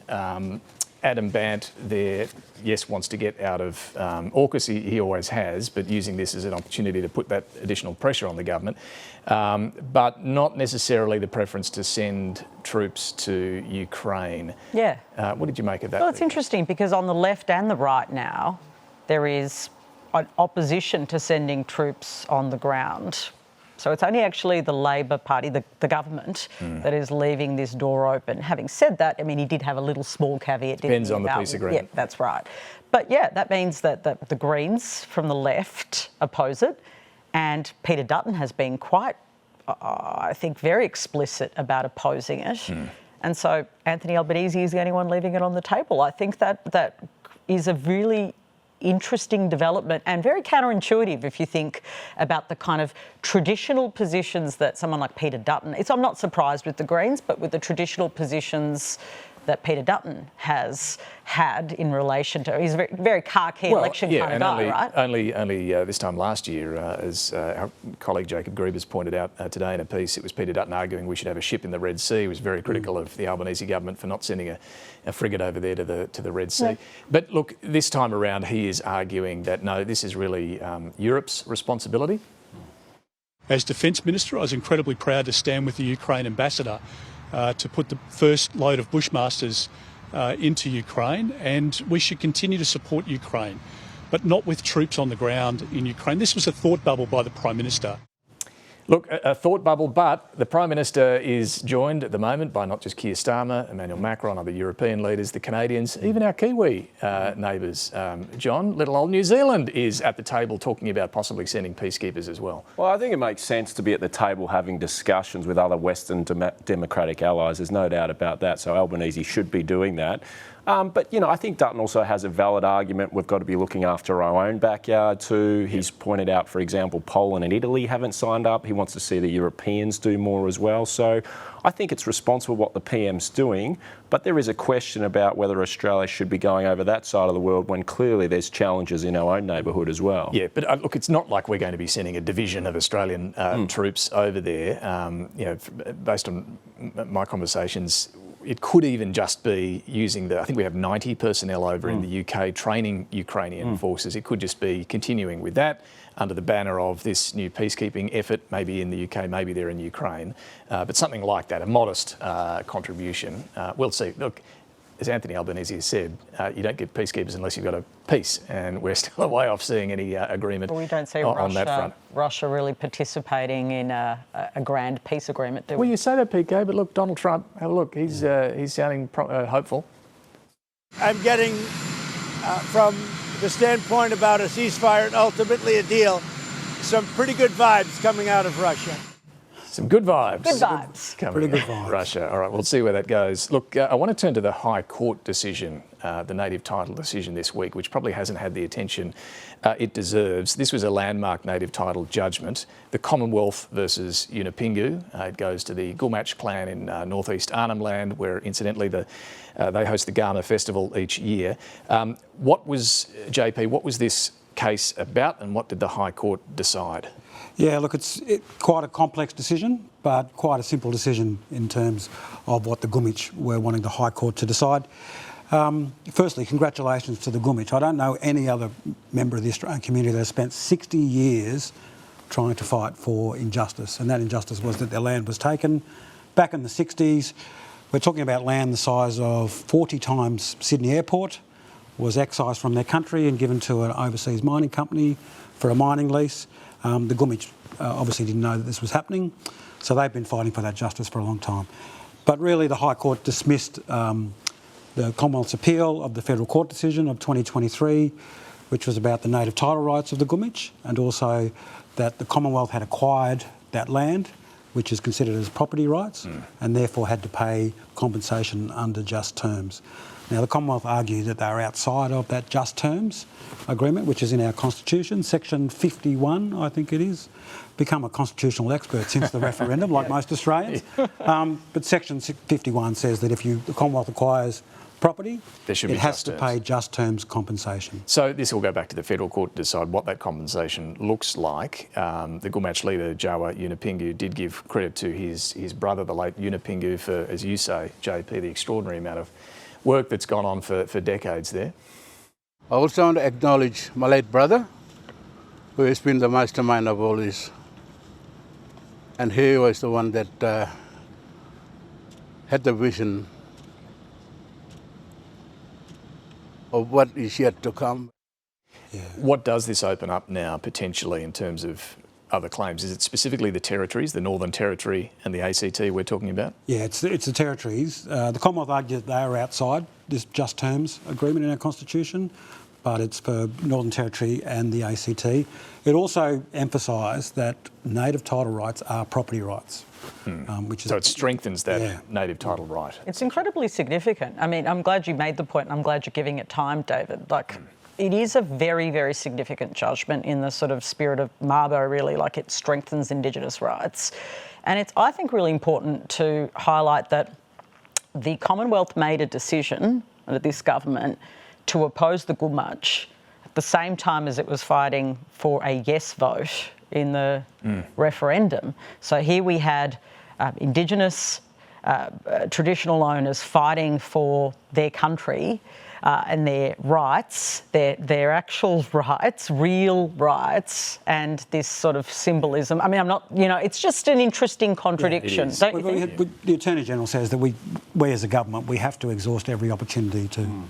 Adam Bandt there, yes, wants to get out of AUKUS, he always has, but using this as an opportunity to put that additional pressure on the government, but not necessarily the preference to send troops to Ukraine. Yeah. What did you make of that? Well, it's interesting because on the left and the right now, there is an opposition to sending troops on the ground. So it's only actually the Labor Party, the government, that is leaving this door open. Having said that, I mean, he did have a little small caveat. Depends on the peace agreement. Yeah, that's right. But yeah, that means that the Greens from the left oppose it, and Peter Dutton has been quite, I think, very explicit about opposing it. And so Anthony Albanese is the only one leaving it on the table. I think that is a really interesting development and very counterintuitive if you think about the kind of traditional positions that someone like Peter Dutton, I'm not surprised with the Greens, but with the traditional positions that Peter Dutton has had in relation to, he's a very car-key election kind of guy, right? Only this time last year, as our colleague Jacob Griebers pointed out today in a piece, it was Peter Dutton arguing we should have a ship in the Red Sea. He was very critical of the Albanese government for not sending a frigate over there to the Red Sea. Yeah. But look, this time around he is arguing that no, this is really Europe's responsibility. As Defence Minister, I was incredibly proud to stand with the Ukraine ambassador to put the first load of Bushmasters into Ukraine, and we should continue to support Ukraine, but not with troops on the ground in Ukraine. This was a thought bubble by the Prime Minister. Look, a thought bubble, but the Prime Minister is joined at the moment by not just Keir Starmer, Emmanuel Macron, other European leaders, the Canadians, even our Kiwi neighbours. John, little old New Zealand is at the table talking about possibly sending peacekeepers as well. Well, I think it makes sense to be at the table having discussions with other Western democratic allies. There's no doubt about that. So Albanese should be doing that. But, I think Dutton also has a valid argument. We've got to be looking after our own backyard too. He's pointed out, for example, Poland and Italy haven't signed up. He wants to see the Europeans do more as well. So I think it's responsible what the PM's doing, but there is a question about whether Australia should be going over that side of the world when clearly there's challenges in our own neighbourhood as well. Yeah, but look, it's not like we're going to be sending a division of Australian troops over there. Based on my conversations, it could even just be using I think we have 90 personnel over in the UK training Ukrainian forces. It could just be continuing with that under the banner of this new peacekeeping effort, maybe in the UK, maybe they're in Ukraine. But something like that, a modest contribution. We'll see. Look, as Anthony Albanese has said, you don't get peacekeepers unless you've got a peace, and we're still a way off seeing any agreement we don't see on that front. Russia really participating in a grand peace agreement, do we? Well, you say that, PK, but look, Donald Trump, have a look. He's sounding hopeful. I'm getting, from the standpoint about a ceasefire and ultimately a deal, some pretty good vibes coming out of Russia. Some good vibes. Good vibes. Pretty good vibes. Russia. All right, we'll see where that goes. Look, I want to turn to the High Court decision, the native title decision this week, which probably hasn't had the attention it deserves. This was a landmark native title judgment. The Commonwealth versus Yunupingu. It goes to the Gulmach clan in northeast Arnhem Land, where incidentally they host the Gama Festival each year. What was this case about, and what did the High Court decide? Yeah, look, it's quite a complex decision, but quite a simple decision in terms of what the Gulmach were wanting the High Court to decide. Firstly, congratulations to the Gulmach. I don't know any other member of the Australian community that has spent 60 years trying to fight for injustice, and that injustice was that their land was taken back in the 60s. We're talking about land the size of 40 times Sydney Airport, was excised from their country and given to an overseas mining company for a mining lease. The Gulmach obviously didn't know that this was happening, so they've been fighting for that justice for a long time. But really the High Court dismissed the Commonwealth's appeal of the Federal Court decision of 2023, which was about the native title rights of the Gulmach, and also that the Commonwealth had acquired that land, which is considered as property rights, and therefore had to pay compensation under just terms. Now, the Commonwealth argued that they are outside of that just terms agreement, which is in our Constitution, Section 51, I think it is. Become a constitutional expert since the referendum, like most Australians. But Section 51 says that if the Commonwealth acquires property, it has to pay just terms compensation. So this will go back to the Federal Court to decide what that compensation looks like. The Gulmach leader, Jawa Yunupingu, did give credit to his brother, the late Yunupingu, for, as you say, JP, the extraordinary amount of work that's gone on for decades there. I also want to acknowledge my late brother, who has been the mastermind of all this. And he was the one that had the vision of what is yet to come. Yeah. What does this open up now, potentially, in terms of other claims? Is it specifically the territories, the Northern Territory and the ACT we're talking about? Yeah, it's the territories. The Commonwealth argued that they are outside this just terms agreement in our Constitution, but it's for Northern Territory and the ACT. It also emphasised that native title rights are property rights. So it strengthens that native title right. It's incredibly significant. I mean, I'm glad you made the point, and I'm glad you're giving it time, David. It is a very, very significant judgment in the sort of spirit of Mabo, really. It strengthens Indigenous rights. And it's, I think, really important to highlight that the Commonwealth made a decision under this government to oppose the Gulmach at the same time as it was fighting for a yes vote in the referendum. So here we had Indigenous traditional owners fighting for their country and their rights, their actual rights, real rights, and this sort of symbolism. I mean, I'm not, it's just an interesting contradiction. Yeah, don't you think? The Attorney General says that we as a government, we have to exhaust every opportunity to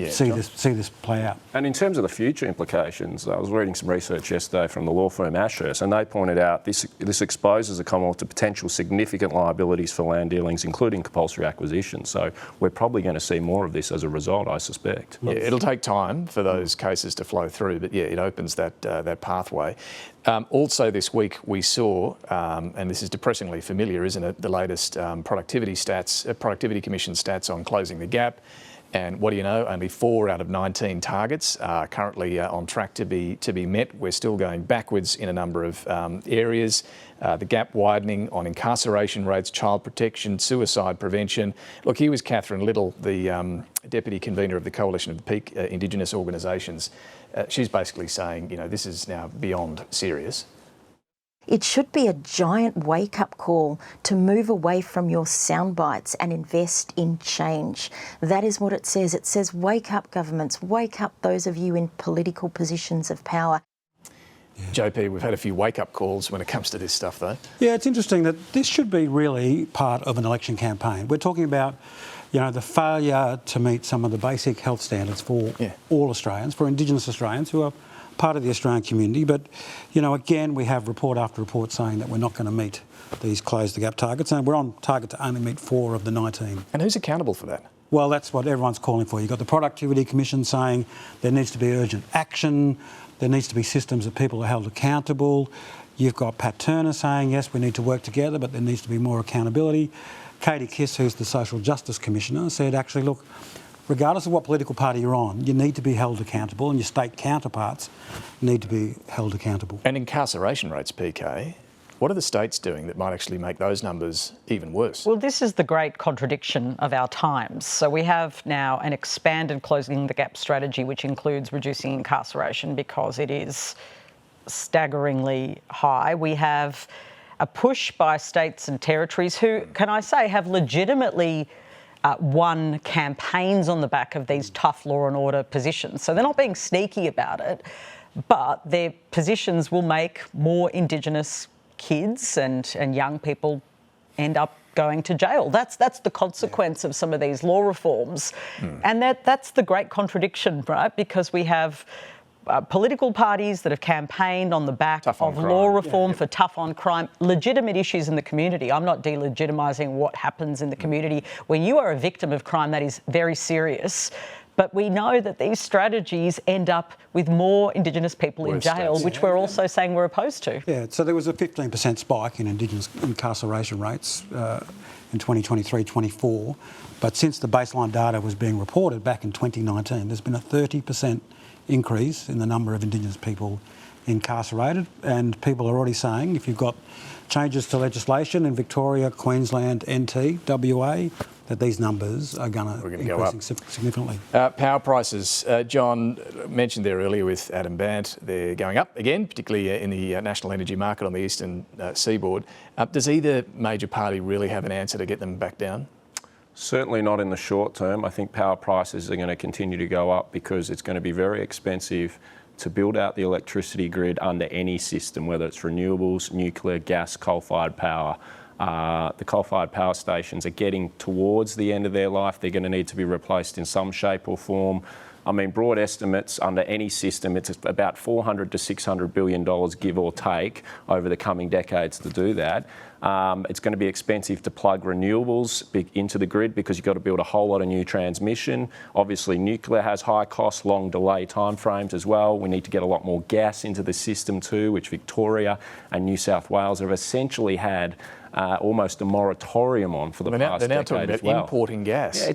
see this play out. And in terms of the future implications, I was reading some research yesterday from the law firm Ashurst, and they pointed out this exposes the Commonwealth to potential significant liabilities for land dealings, including compulsory acquisition. So we're probably going to see more of this as a result, I suspect. Yeah, it'll take time for those cases to flow through, but yeah, it opens that pathway. Also this week we saw, and this is depressingly familiar, isn't it, the latest Productivity Commission stats on closing the gap. And what do you know? Only 4 out of 19 targets are currently on track to be met. We're still going backwards in a number of areas. The gap widening on incarceration rates, child protection, suicide prevention. Look, here was Catherine Little, the deputy convener of the Coalition of Peak Indigenous Organisations. She's basically saying, you know, this is now beyond serious. It should be a giant wake-up call to move away from your sound bites and invest in change. That is what it says. It says, wake up governments, wake up those of you in political positions of power. Yeah. JP, we've had a few wake-up calls when it comes to this stuff, though. Yeah, it's interesting that this should be really part of an election campaign. We're talking about, you know, the failure to meet some of the basic health standards for all Australians, for Indigenous Australians who are part of the Australian community. But, you know, again, we have report after report saying that we're not going to meet these close the gap targets, and we're on target to only meet 4 of the 19. And who's accountable for that? Well, that's what everyone's calling for. You've got the Productivity Commission saying there needs to be urgent action, there needs to be systems that people are held accountable. You've got Pat Turner saying, yes, we need to work together, but there needs to be more accountability. Katie Kiss, who's the Social Justice Commissioner, said, actually, look, regardless of what political party you're on, you need to be held accountable, and your state counterparts need to be held accountable. And incarceration rates, PK, what are the states doing that might actually make those numbers even worse? Well, this is the great contradiction of our times. So we have now an expanded closing the gap strategy, which includes reducing incarceration because it is staggeringly high. We have a push by states and territories who, can I say, have legitimately won campaigns on the back of these tough law and order positions. So they're not being sneaky about it, but their positions will make more Indigenous kids and young people end up going to jail. That's the consequence of some of these law reforms. And that's the great contradiction, right? Because we have political parties that have campaigned on the back of law reform for tough on crime, legitimate issues in the community. I'm not delegitimising what happens in the community. When you are a victim of crime, that is very serious. But we know that these strategies end up with more Indigenous people in jail, which we're also saying we're opposed to. Yeah, so there was a 15% spike in Indigenous incarceration rates in 2023-24. But since the baseline data was being reported back in 2019, there's been a 30% increase in the number of Indigenous people incarcerated, and people are already saying if you've got changes to legislation in Victoria, Queensland, NT, WA, that these numbers are going to increase significantly. Power prices, John mentioned there earlier with Adam Bandt, they're going up again, particularly in the national energy market on the eastern seaboard. Does either major party really have an answer to get them back down? Certainly not in the short term. I think power prices are going to continue to go up because it's going to be very expensive to build out the electricity grid under any system, whether it's renewables, nuclear, gas, coal-fired power. The coal-fired power stations are getting towards the end of their life. They're going to need to be replaced in some shape or form. I mean, broad estimates under any system, it's about $400 to $600 billion, give or take, over the coming decades to do that. It's going to be expensive to plug renewables into the grid because you've got to build a whole lot of new transmission. Obviously, nuclear has high costs, long delay timeframes as well. We need to get a lot more gas into the system too, which Victoria and New South Wales have essentially had almost a moratorium on for the past decade as well. They're now talking about importing gas. Yeah,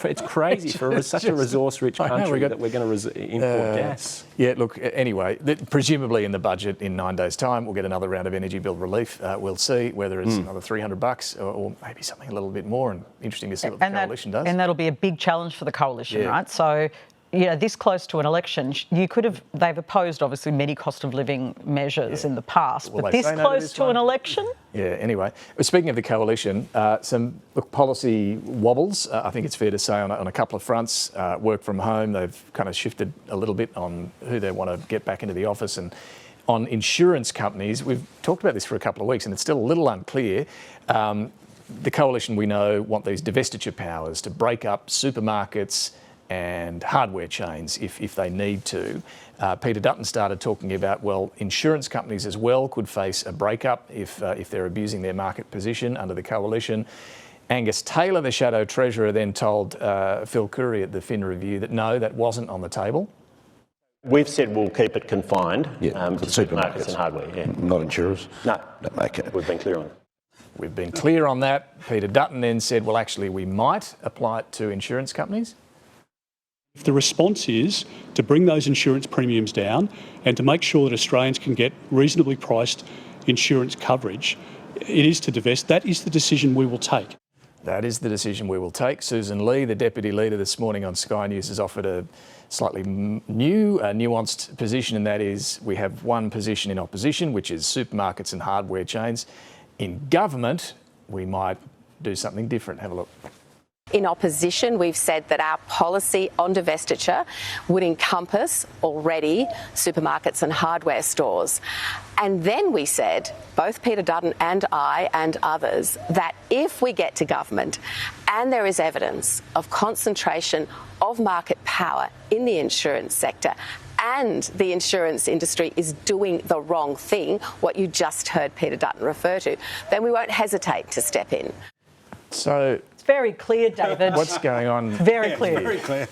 it's crazy for such a resource-rich country that we're going to import gas. Yeah, look, anyway, presumably in the budget in 9 days' time, we'll get another round of energy bill relief. We'll see whether it's another $300 or maybe something a little bit more, and interesting to see what the coalition does. And that'll be a big challenge for the coalition, right? So, you know, this close to an election, they've opposed, obviously, many cost of living measures in the past, but this close to an election? Yeah, anyway. Speaking of the coalition, some policy wobbles, I think it's fair to say, on a couple of fronts. Work from home, they've kind of shifted a little bit on who they want to get back into the office. And on insurance companies, we've talked about this for a couple of weeks and it's still a little unclear. The coalition, we know, want these divestiture powers to break up supermarkets and hardware chains if they need to. Peter Dutton started talking about, well, insurance companies as well could face a breakup if they're abusing their market position under the coalition. Angus Taylor, the Shadow Treasurer, then told Phil Curry at the Fin Review that no, that wasn't on the table. We've said we'll keep it confined to supermarkets and hardware. Not insurers? No. Okay. We've been clear on it. We've been clear on that. Peter Dutton then said, well, actually, we might apply it to insurance companies. The response is to bring those insurance premiums down and to make sure that Australians can get reasonably priced insurance coverage. It is to divest. That is the decision we will take. That is the decision we will take. Susan Lee, the Deputy Leader, this morning on Sky News has offered a slightly nuanced position, and that is we have one position in opposition, which is supermarkets and hardware chains. In government, we might do something different. Have a look. In opposition, we've said that our policy on divestiture would encompass already supermarkets and hardware stores. And then we said, both Peter Dutton and I and others, that if we get to government and there is evidence of concentration of market power in the insurance sector and the insurance industry is doing the wrong thing, what you just heard Peter Dutton refer to, then we won't hesitate to step in. So very clear, David. What's going on? Very clear. Very clear.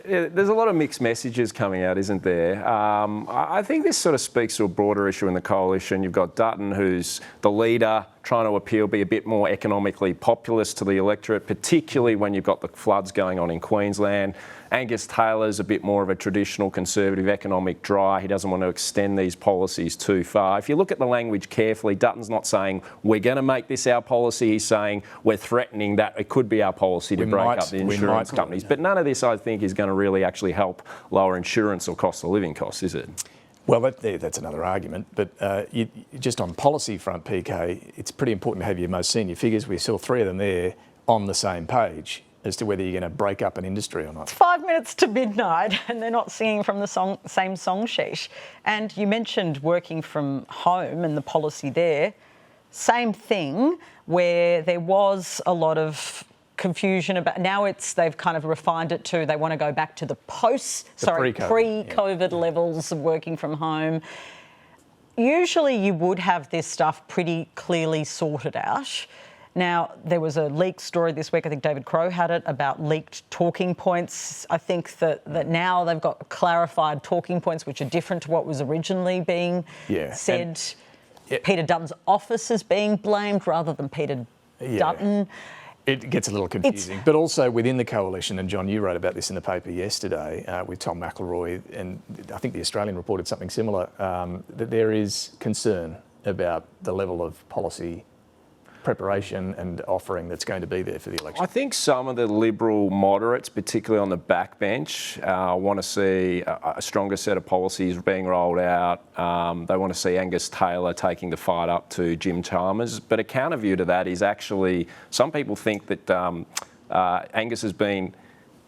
There's a lot of mixed messages coming out, isn't there? I think this sort of speaks to a broader issue in the coalition. You've got Dutton, who's the leader, trying to be a bit more economically populist to the electorate, particularly when you've got the floods going on in Queensland. Angus Taylor's a bit more of a traditional conservative economic dry. He doesn't want to extend these policies too far. If you look at the language carefully, Dutton's not saying we're going to make this our policy. He's saying we're threatening that it could be our policy to break up the insurance companies. But none of this, I think, is going to really actually help lower insurance or cost of living costs, is it? Well, that's another argument. But just on policy front, PK, it's pretty important to have your most senior figures. We saw three of them there on the same page as to whether you're going to break up an industry or not. It's 5 minutes to midnight and they're not singing from the same song sheet. And you mentioned working from home and the policy there. Same thing, where there was a lot of confusion about, now they've kind of refined it to they want to go back to the pre-COVID levels of working from home. Usually you would have this stuff pretty clearly sorted out. Now, there was a leaked story this week, I think David Crowe had it, about leaked talking points. I think that now they've got clarified talking points which are different to what was originally being said. Peter Dutton's office is being blamed rather than Peter Dutton. It gets a little confusing. But also within the coalition, and John, you wrote about this in the paper yesterday with Tom McElroy, and I think the Australian reported something similar, that there is concern about the level of policy preparation and offering that's going to be there for the election. I think some of the Liberal moderates, particularly on the backbench, want to see a stronger set of policies being rolled out. They want to see Angus Taylor taking the fight up to Jim Chalmers. But a counter view to that is actually some people think that Angus has been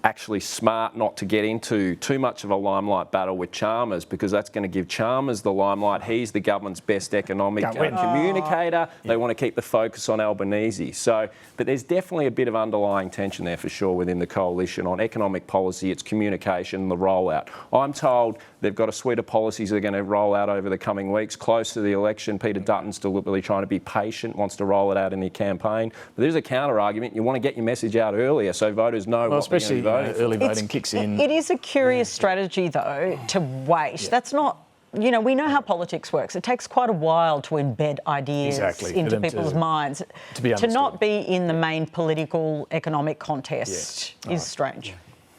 actually smart not to get into too much of a limelight battle with Chalmers, because that's going to give Chalmers the limelight. He's the government's best economic communicator. They want to keep the focus on Albanese. So, but there's definitely a bit of underlying tension there for sure within the coalition on economic policy, its communication, the rollout. I'm told they've got a suite of policies they're going to roll out over the coming weeks. Close to the election, Peter Dutton's deliberately trying to be patient, wants to roll it out in the campaign. But there's a counter argument. You want to get your message out earlier so voters know what they're going to be voting for. Early voting kicks in. It is a curious strategy, though, to wait. Yeah. That's not, we know how politics works. It takes quite a while to embed ideas into people's minds. To not be in the main political, economic contest is strange.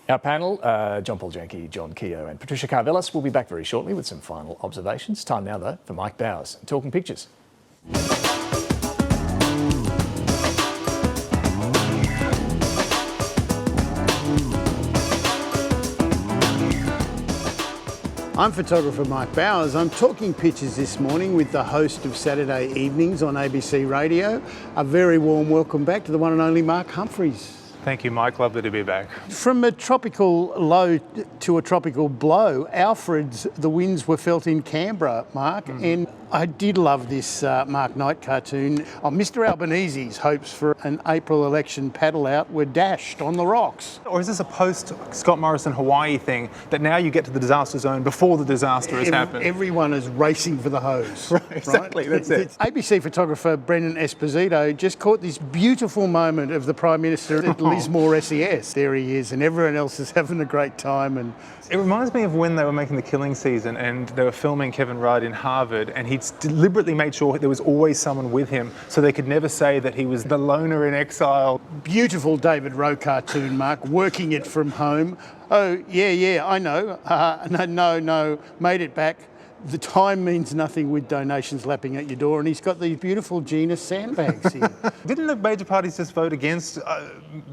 Our panel, John Paul Janke, John Keogh and Patricia Karvelas will be back very shortly with some final observations. Time now, though, for Mike Bowers and Talking Pictures. I'm photographer Mike Bowers. I'm talking pictures this morning with the host of Saturday Evenings on ABC Radio. A very warm welcome back to the one and only Mark Humphries. Thank you, Mike. Lovely to be back. From a tropical low to a tropical blow, Alfred's The Winds Were Felt in Canberra, Mark, and I did love this Mark Knight cartoon. Mr Albanese's hopes for an April election paddle out were dashed on the rocks. Or is this a post-Scott Morrison Hawaii thing, that now you get to the disaster zone before the disaster has happened? Everyone is racing for the hose. Right, exactly, that's it. ABC photographer Brendan Esposito just caught this beautiful moment of the Prime Minister Lismore SES. There he is, and everyone else is having a great time. And it reminds me of when they were making The Killing Season and they were filming Kevin Rudd in Harvard, and he'd deliberately made sure there was always someone with him so they could never say that he was the loner in exile. Beautiful David Rowe cartoon, Mark, working it from home. Oh, yeah, I know. No, made it back. The time means nothing with donations lapping at your door, and he's got these beautiful Genus sandbags here. Didn't the major parties just vote against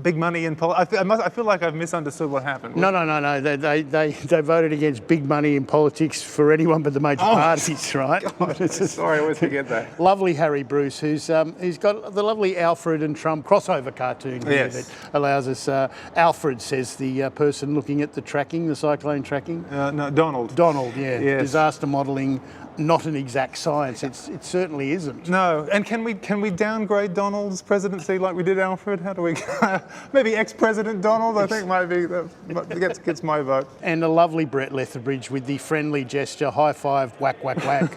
big money in politics? I feel like I've misunderstood what happened. No. They voted against big money in politics for anyone but the major parties, right? Sorry, I always forget that. Lovely Harry Bruce, who's got the lovely Alfred and Trump crossover cartoon here that allows us. Alfred says the person looking at the tracking, the cyclone tracking. No, Donald. Donald, yeah. Yes. Disaster modelling, not an exact science. It certainly isn't. No, and can we downgrade Donald's presidency like we did Alfred? How do we? Maybe ex-President Donald. I think that gets my vote. And a lovely Brett Lethbridge with the friendly gesture, high five, whack, whack, whack.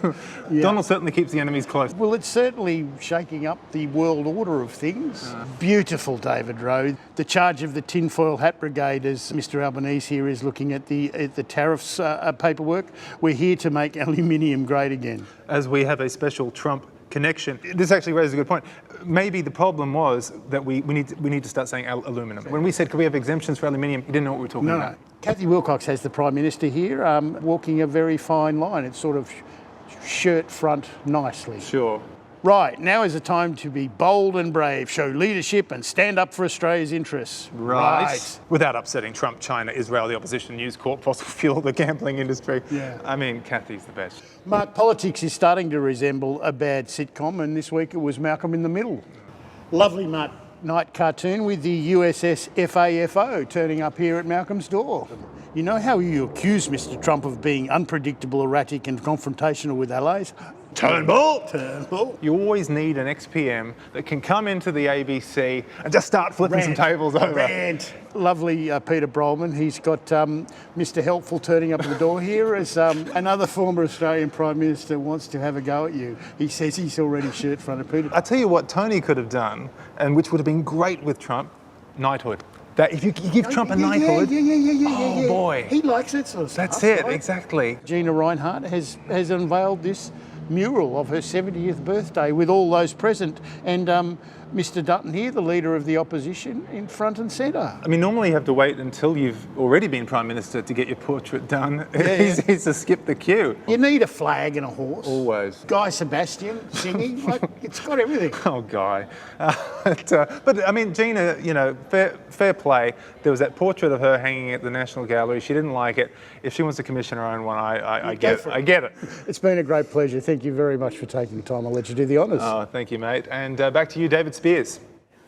Yeah. Donald certainly keeps the enemies close. Well, it's certainly shaking up the world order of things. Beautiful David Rowe. The charge of the tinfoil hat brigade, as Mr Albanese here is looking at the tariffs paperwork. We're here to make aluminium great again. As we have a special Trump connection. This actually raises a good point. Maybe the problem was that we need to start saying aluminium. When we said, could we have exemptions for aluminium, he didn't know what we were talking about. No. Kathy Wilcox has the Prime Minister here, walking a very fine line. It's sort of shirt front nicely. Sure. Right, now is the time to be bold and brave, show leadership and stand up for Australia's interests. Right. Without upsetting Trump, China, Israel, the opposition, News Corp, fossil fuel, the gambling industry. Yeah. I mean, Kathy's the best. Mark, politics is starting to resemble a bad sitcom, and this week it was Malcolm in the Middle. Lovely Mark Knight cartoon with the USS FAFO turning up here at Malcolm's door. You know how you accuse Mr Trump of being unpredictable, erratic and confrontational with allies? Turnbull! You always need an XPM that can come into the ABC and just start flipping some tables over. Rant. Lovely Peter Brolman. He's got Mr Helpful turning up at the door here as another former Australian Prime Minister wants to have a go at you. He says he's already shirt-fronted. Peter. I tell you what Tony could have done, and which would have been great with Trump, knighthood. That if you give Trump a knighthood, oh boy, he likes that sort of stuff. That's it, right? Exactly. Gina Reinhardt has unveiled this mural of her 70th birthday with all those present, and Mr Dutton here, the leader of the opposition, in front and centre. I mean, normally you have to wait until you've already been Prime Minister to get your portrait done. Yeah. He's to skip the queue. You need a flag and a horse. Always. Guy Sebastian singing, like, it's got everything. Oh, Guy. But I mean, Gina, you know, fair play. There was that portrait of her hanging at the National Gallery. She didn't like it. If she wants to commission her own one, I get it. It's been a great pleasure. Thank you very much for taking the time. I'll let you do the honours. Oh, thank you, mate. And back to you, David Spears.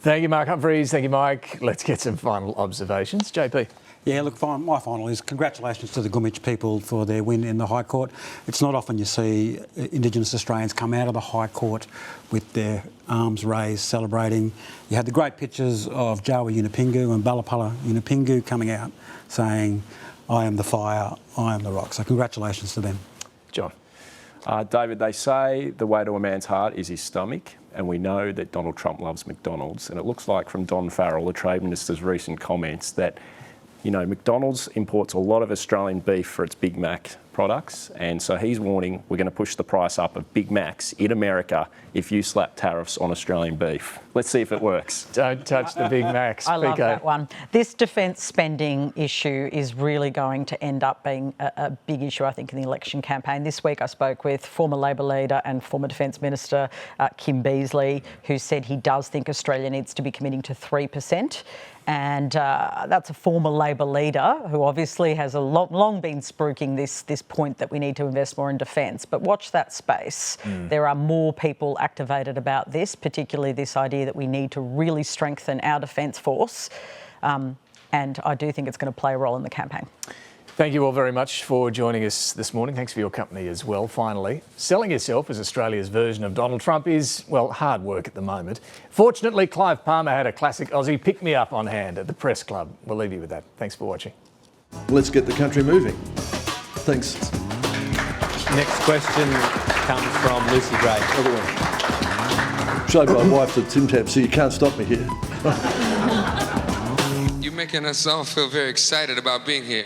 Thank you, Mark Humphries. Thank you, Mike. Let's get some final observations. JP. Yeah, look, my final is congratulations to the Gummidge people for their win in the High Court. It's not often you see Indigenous Australians come out of the High Court with their arms raised, celebrating. You had the great pictures of Jawa Yunupingu and Balapala Yunupingu coming out saying, I am the fire, I am the rock. So congratulations to them. John. David, they say the way to a man's heart is his stomach, and we know that Donald Trump loves McDonald's, and it looks like from Don Farrell, the Trade Minister's recent comments, that McDonald's imports a lot of Australian beef for its Big Mac products, and so he's warning we're going to push the price up of Big Macs in America if you slap tariffs on Australian beef. Let's see if it works. Don't touch the Big Macs. I love that one. This defence spending issue is really going to end up being a big issue, I think, in the election campaign. This week I spoke with former Labor leader and former Defence Minister Kim Beazley, who said he does think Australia needs to be committing to 3%. And that's a former Labor leader who obviously has long been spruiking this point that we need to invest more in defence. But watch that space. There are more people activated about this, particularly this idea that we need to really strengthen our defence force. And I do think it's going to play a role in the campaign. Thank you all very much for joining us this morning. Thanks for your company as well. Finally, selling yourself as Australia's version of Donald Trump is, well, hard work at the moment. Fortunately, Clive Palmer had a classic Aussie pick-me-up on hand at the Press Club. We'll leave you with that. Thanks for watching. Let's get the country moving. Thanks. Next question comes from Lucy Gray. Showed my wife the Tim Tam, so you can't stop me here. making us all feel very excited about being here.